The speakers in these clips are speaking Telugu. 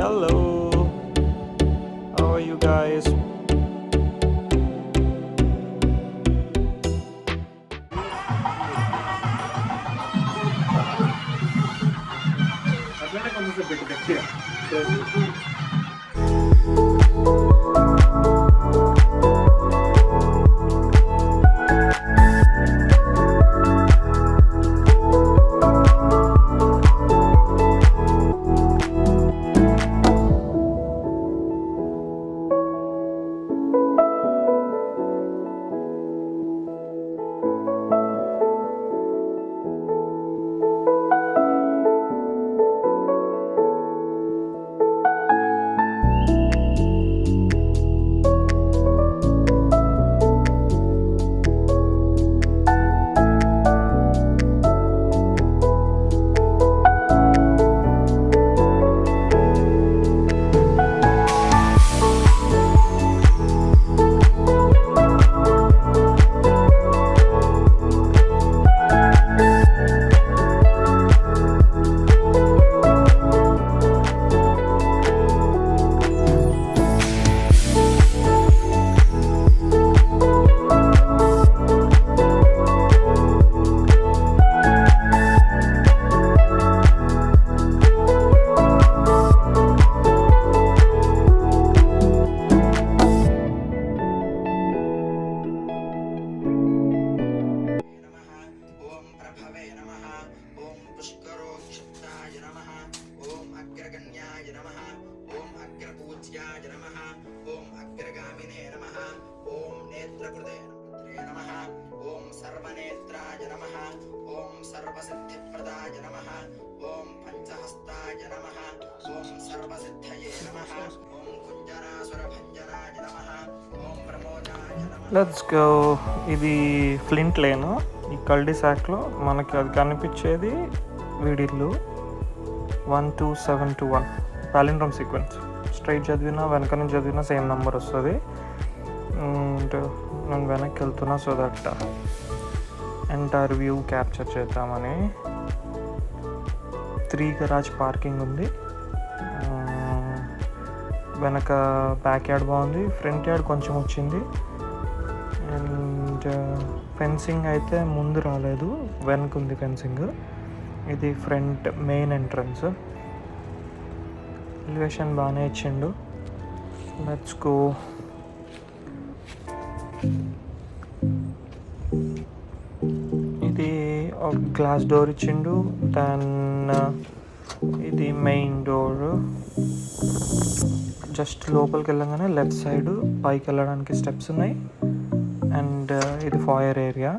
Hello, how are you guys? Let's go. ఇది ఫ్లింట్ లేను. ఈ కల్డిసాక్లో మనకి అది కనిపించేది వీడిల్లు 12721 పాలిండ్రోమ్ సీక్వెన్స్. స్ట్రైట్ చదివినా వెనక నుంచి చదివినా సేమ్ నెంబర్ వస్తుంది. అండ్ నేను వెనక్కి వెళ్తున్నా so that entire view capture చేద్దామని. 3 గరాజ్ పార్కింగ్ ఉంది. వెనక బ్యాక్ యార్డ్ బాగుంది, ఫ్రంట్ యార్డ్ కొంచెం వచ్చింది. అండ్ ఫెన్సింగ్ అయితే ముందు రాలేదు, వెనక ఉంది ఫెన్సింగ్. ఇది ఫ్రంట్ మెయిన్ ఎంట్రన్స్. ఎలివేషన్ బాగానే ఇచ్చిండు. Let's go. ఇది ఒక గ్లాస్ డోర్ ఇచ్చిండు. దెన్ ఇది మెయిన్ డోర్. జస్ట్ లోపలికి వెళ్ళగానే లెఫ్ట్ సైడ్ పైకి వెళ్ళడానికి స్టెప్స్ ఉన్నాయి. అండ్ ఇది ఫాయర్ ఏరియా.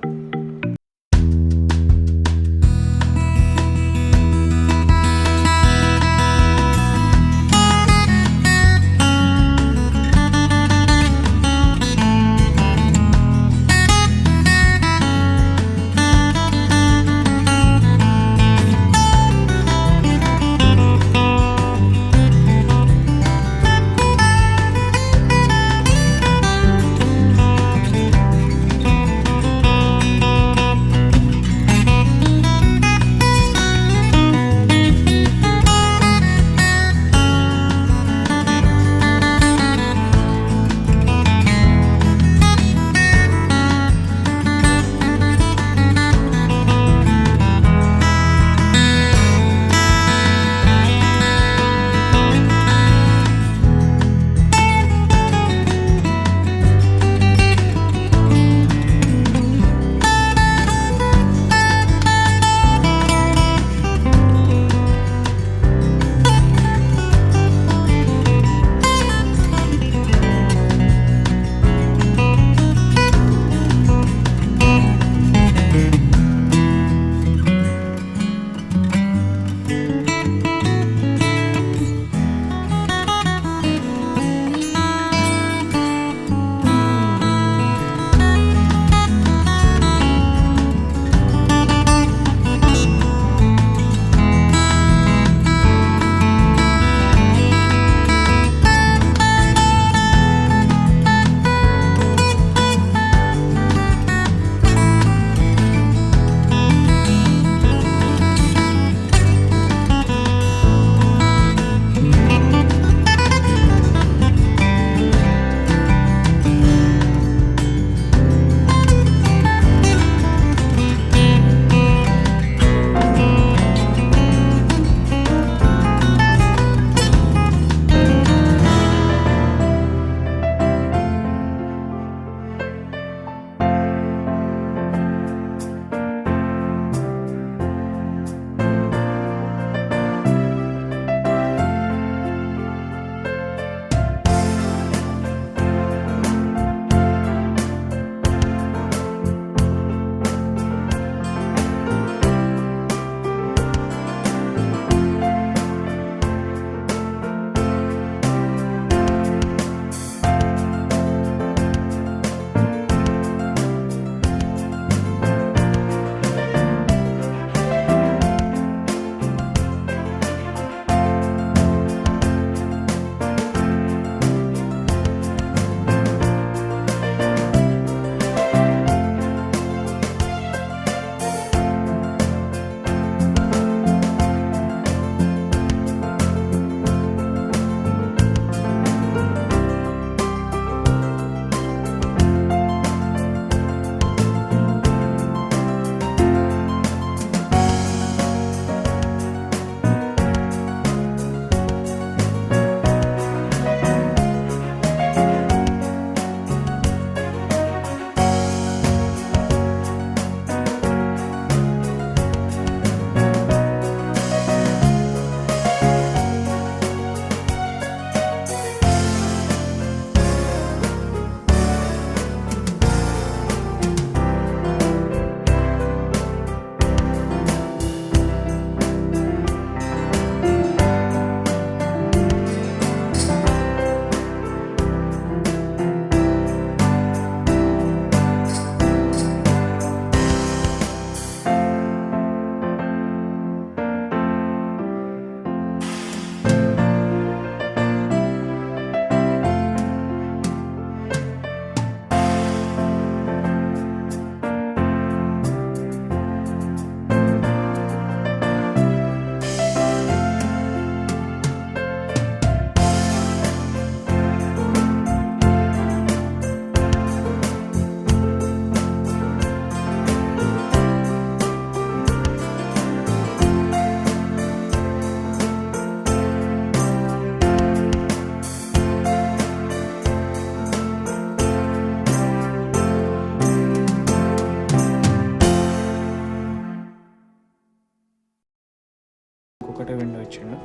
ఇచ్చిండు.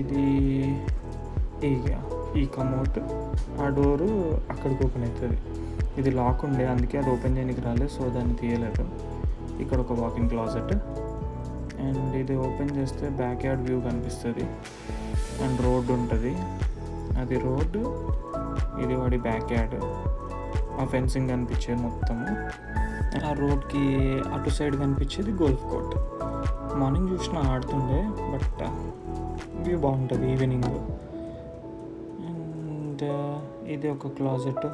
ఇది ఈ కమోట్, ఆ డోరు అక్కడికి ఓపెన్ అవుతుంది. ఇది లాక్ ఉండే, అందుకే అది ఓపెన్ చేయడానికి రాలేదు, సో దాన్ని తీయలేదు. ఇక్కడ ఒక వాకింగ్ క్లాజెట్, అండ్ ఇది ఓపెన్ చేస్తే బ్యాక్ యార్డ్ వ్యూ కనిపిస్తుంది. అండ్ రోడ్డు ఉంటుంది, అది రోడ్డు, ఇది వాడి బ్యాక్ యార్డ్. ఆ ఫెన్సింగ్ కనిపించేది మొత్తము. ఆ రోడ్కి అటు సైడ్ కనిపించేది గోల్ఫ్ కోర్ట్. మార్నింగ్ చూసిన ఆడుతుండే, బట్ వ్యూ బాగుంటుంది ఈవినింగ్. అండ్ ఇది ఒక క్లాజెట్,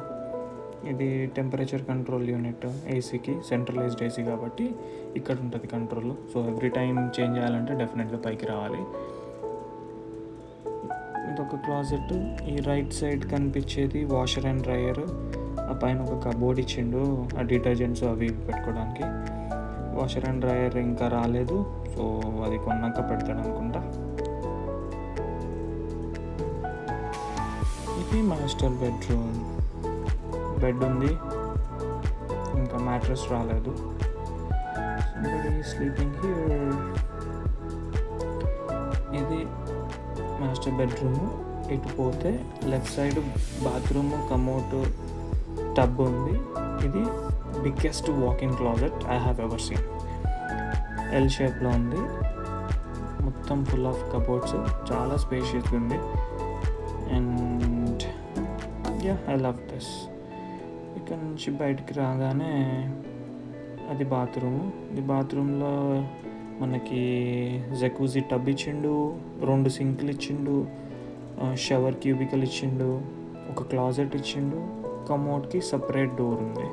ఇది టెంపరేచర్ కంట్రోల్ యూనిట్, ఏసీకి సెంట్రలైజ్డ్ ఏసీ కాబట్టి ఇక్కడ ఉంటుంది control. So every time change చేయాలంటే డెఫినెట్గా పైకి రావాలి. ఇదొక క్లాజెట్. ఈ రైట్ సైడ్ కనిపించేది వాషర్ అండ్ డ్రయర్. ఆ పైన ఒక కబోర్డ్ ఇచ్చిండు ఆ డిటర్జెంట్స్ అవి పెట్టుకోవడానికి. వాషర్ అండ్ డ్రయర్ ఇంకా రాలేదు, సో అది కొన్నాక పెడతాడు అనుకుంటా. ఇది మాస్టర్ బెడ్రూమ్. బెడ్ ఉంది, ఇంకా మ్యాట్రెస్ రాలేదు. somebody is sleeping here. ఇది మాస్టర్ బెడ్రూమ్. ఇటు పోతే left side bathroom, commode, tub ఉంది. ఇది biggest walk-in closet I have ever seen. L షేప్లో ఉంది, మొత్తం ఫుల్ ఆఫ్ కబోర్డ్స్, చాలా స్పేషియస్ ఉంది. And I love this. ఇక్కడ నుంచి బయటికి రాగానే అది బాత్రూమ్. ఇది బాత్రూంలో మనకి జకూజీ టబ్ ఇచ్చిండు, 2 సింక్లు ఇచ్చిండు, షవర్ క్యూబికల్ ఇచ్చిండు, ఒక క్లాజెట్ ఇచ్చిండు, కమోడ్కి సపరేట్ డోర్ ఉంది.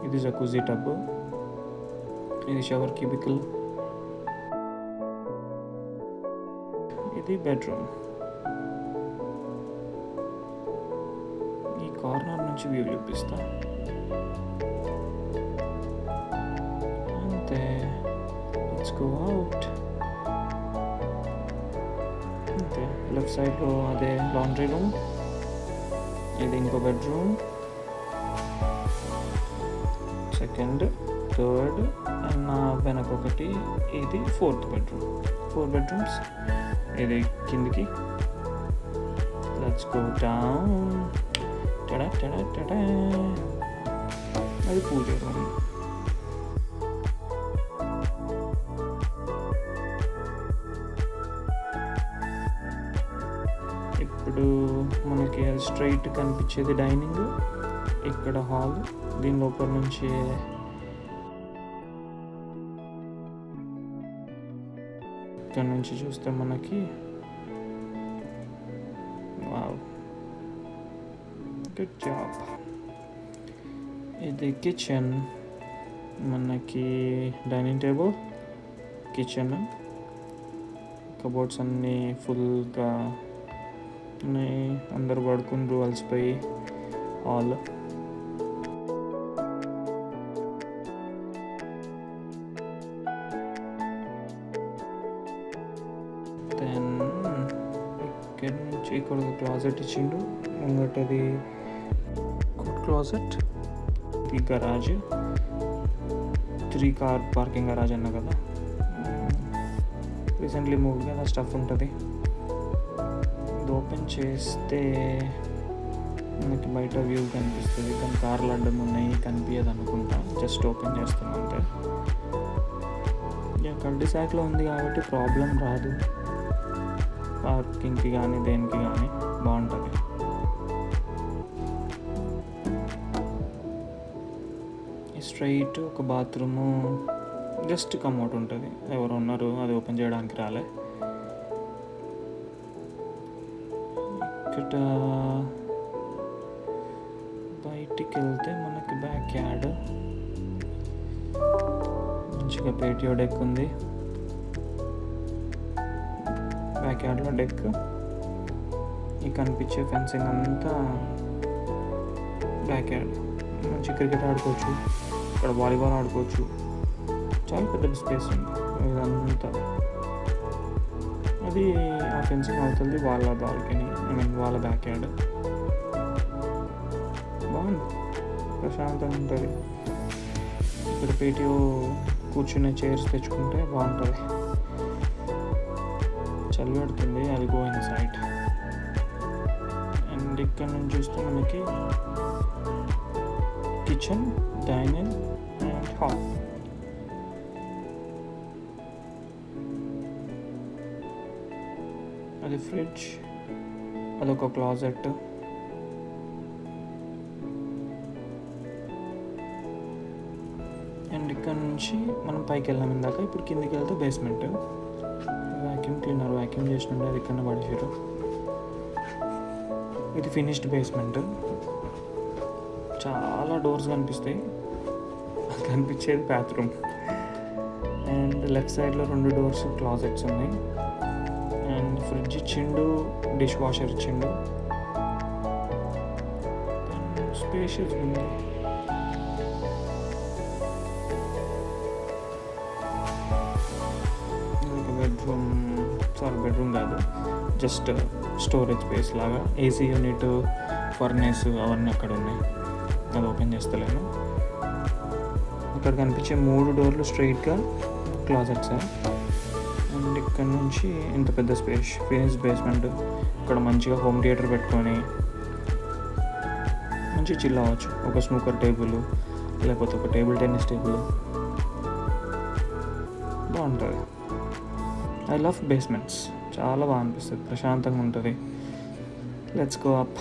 ఇది జకూజీ టబ్, ఇది షవర్ క్యూబికల్, ఇది బెడ్రూమ్. ఈ కార్నర్ నుంచి వ్యూ చూపిస్తా. అంతే, లెట్స్ గో అవుట్. అంతే, లెఫ్ట్ సైడ్లో అదే లాండ్రీ రూమ్, ఇది ఇంకో బెడ్రూమ్, సెకండ్, థర్డ్, అండ్ నా వెనక ఒకటి, ఇది 4th బెడ్రూమ్. 4 బెడ్రూమ్స్. ఇది కిందికి. Let's go down. Ta-da ta-da ta-da. అది పూజ రూమ్. ఇప్పుడు మనకి స్ట్రైట్ కనిపించేది డైనింగ్, ఇక్కడ హాల్. దీని లోపల నుంచి ఇక్కడ నుంచి చూస్తే మనకి వావ్, గుడ్ జాబ్. ఇది కిచెన్, మనకి డైనింగ్ టేబుల్, కిచెన్, కబోర్డ్స్ అన్నీ ఫుల్గా ఉన్నాయి. అందరు పడుకుండ్రు అలసిపోయి. హాల్, దెన్ ఇక్కడ నుంచి ఇక్కడ ఒక క్లాజెట్ ఇచ్చిండు, ముంగటది క్లాజెట్, ఈ గరాజ్, 3 కార్ పార్కింగ్ గరాజ్ అన్న కదా, రీసెంట్లీ మూవ్ కదా, స్టఫ్ ఉంటుంది. ఇది ఓపెన్ చేస్తే మనకి బయట వ్యూ కనిపిస్తుంది, కానీ కార్లు అడ్డం ఉన్నాయి, కనిపించదు అనుకుంటా. జస్ట్ ఓపెన్ చేస్తాం అంతే. కల్డిసాక్లో ఉంది కాబట్టి ప్రాబ్లం రాదు, పార్కింగ్కి కానీ దేనికి కానీ బాగుంటుంది. స్ట్రైట్ ఒక బాత్రూము, జస్ట్ కమౌట్ ఉంటుంది. ఎవరు ఉన్నారు, అది ఓపెన్ చేయడానికి రాలే. ఇక్కడ బయటికి వెళ్తే మనకి బ్యాక్ యార్డ్, మంచిగా పేటియో డెక్ ఉంది. బ్యాక్ యార్డ్లో డెక్, ఈ కనిపించే ఫెన్సింగ్ అంతా బ్యాక్ యార్డ్. మంచి క్రికెట్ ఆడుకోవచ్చు, ఇక్కడ వాలీబాల్ ఆడుకోవచ్చు, చాలా పెద్ద స్పేస్ ఉంది ఇదంతా. అది ఆ ఫెన్సింగ్ అవుతుంది వాళ్ళ బాల్కనీ, వాళ్ళ బ్యాక్ యార్డ్. బాగుంది, ప్రశాంతంగా ఉంటుంది. ఇక్కడ పేటియో కూర్చునే చైర్స్ తెచ్చుకుంటే బాగుంటుంది. చలి పెడుతుంది. అది గో ఇన్ సైడ్. అండ్ ఇక్కడ నుంచి చూస్తే మనకి కిచెన్, డైనింగ్ అండ్ హాల్. అది ఫ్రిడ్జ్, అదొక క్లాజెట్. అండ్ ఇక్కడ నుంచి మనం పైకి వెళ్ళాం ఇందాక. ఇప్పుడు కిందికి వెళ్తే బేస్మెంట్. వ్యాక్యూమ్ క్లీనర్ వ్యాక్యూమ్ చేసినట్టు అది ఇక్కడ పడేసారు. ఇది ఫినిష్డ్ బేస్మెంట్. చాలా డోర్స్ కనిపిస్తాయి. కనిపించేది బాత్రూమ్. అండ్ లెఫ్ట్ సైడ్లో 2 డోర్స్ క్లాజెట్స్ ఉన్నాయి. అండ్ ఫ్రిడ్జ్ ఇచ్చిండు, డిష్ వాషర్ ఇచ్చిండు. స్పేషియస్ ఉంది. బెడ్రూమ్ కాదు, జస్ట్ స్టోరేజ్ స్పేస్ లాగా. ఏసీ యూనిట్, ఫర్నేస్ అవన్నీ అక్కడ ఉన్నాయి. అది ఓపెన్ చేస్తలేను. ఇక్కడ కనిపించే 3 డోర్లు స్ట్రైట్గా క్లాజెట్స్. అండ్ ఇక్కడ నుంచి ఇంత పెద్ద స్పేస్, ఫినిష్ బేస్మెంట్. ఇక్కడ మంచిగా హోమ్ థియేటర్ పెట్టుకొని మంచిగా చిల్ అవ్వచ్చు. ఒక స్నూకర్ టేబుల్, లేకపోతే ఒక టేబుల్ టెన్నిస్ టేబుల్ బాగుంటుంది. I love basements. చాలా బాగా అనిపిస్తుంది, ప్రశాంతంగా ఉంటుంది. Let's go up.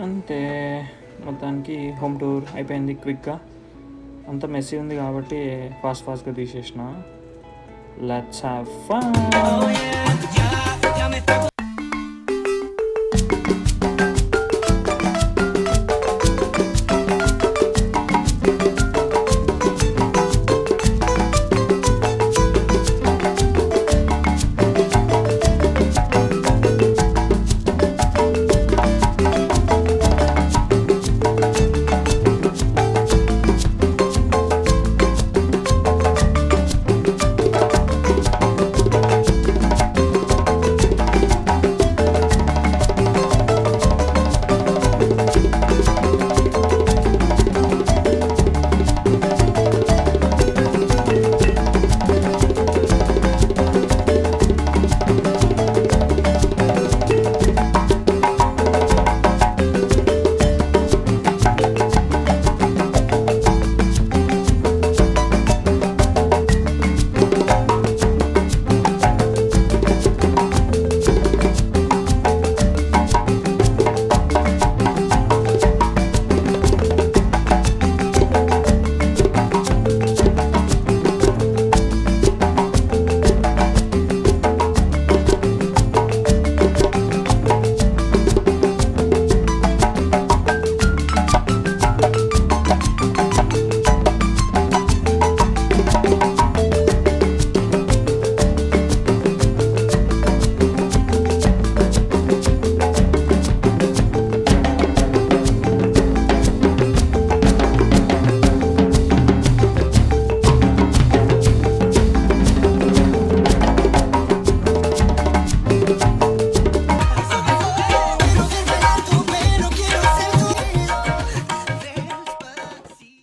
అంతే, మొత్తానికి హోమ్ టూర్ అయిపోయింది క్విక్గా. అంత మెస్సీ ఉంది కాబట్టి ఫాస్ట్గా తీసేసిన. Let's have fun.